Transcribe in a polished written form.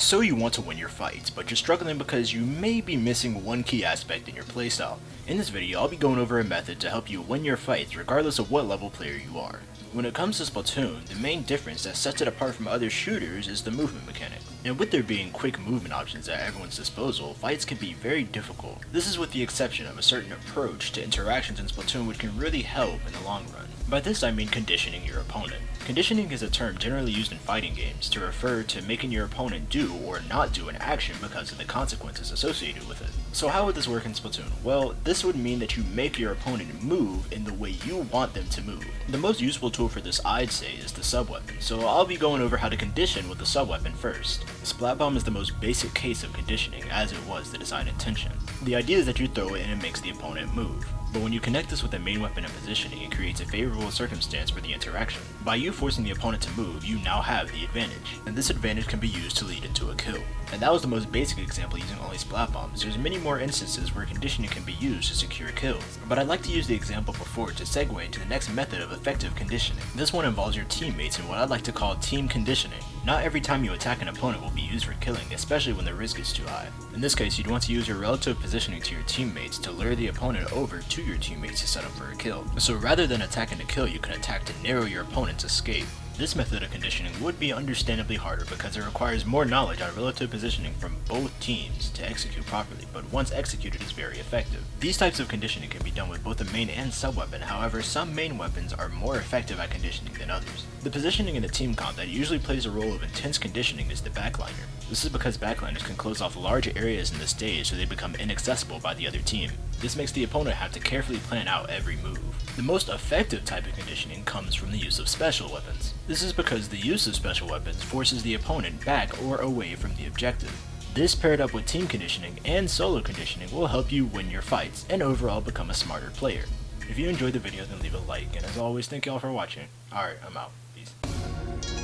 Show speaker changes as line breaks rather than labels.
So you want to win your fights, but you're struggling because you may be missing one key aspect in your playstyle. In this video, I'll be going over a method to help you win your fights regardless of what level player you are. When it comes to Splatoon, the main difference that sets it apart from other shooters is the movement mechanic. And with there being quick movement options at everyone's disposal, fights can be very difficult. This is with the exception of a certain approach to interactions in Splatoon which can really help in the long run. By this I mean conditioning your opponent. Conditioning is a term generally used in fighting games to refer to making your opponent do or not do an action because of the consequences associated with it. So how would this work in Splatoon? Well, this would mean that you make your opponent move in the way you want them to move. The most useful tool for this I'd say is the sub-weapon, so I'll be going over how to condition with the sub-weapon first. Splat Bomb is the most basic case of conditioning as it was the design intention. The idea is that you throw it and it makes the opponent move. But when you connect this with the main weapon and positioning, it creates a favorable circumstance for the interaction. By you forcing the opponent to move, you now have the advantage, and this advantage can be used to lead into a kill. And that was the most basic example using only Splat Bombs. There's many more instances where conditioning can be used to secure kills, but I'd like to use the example before to segue into the next method of effective conditioning. This one involves your teammates in what I'd like to call team conditioning. Not every time you attack an opponent will be used for killing, especially when the risk is too high. In this case, you'd want to use your relative positioning to your teammates to lure the opponent over to your teammates to set up for a kill. So rather than attacking to kill, you can attack to narrow your opponent's escape. This method of conditioning would be understandably harder because it requires more knowledge on relative positioning from both teams to execute properly, but once executed is very effective. These types of conditioning can be done with both the main and sub-weapon, however some main weapons are more effective at conditioning than others. The positioning in the team comp that usually plays a role of intense conditioning is the backliner. This is because backliners can close off large areas in the stage so they become inaccessible by the other team. This makes the opponent have to carefully plan out every move. The most effective type of conditioning comes from the use of special weapons. This is because the use of special weapons forces the opponent back or away from the objective. This paired up with team conditioning and solo conditioning will help you win your fights and overall become a smarter player. If you enjoyed the video, then leave a like, and as always, thank y'all for watching. Alright, I'm out. Peace.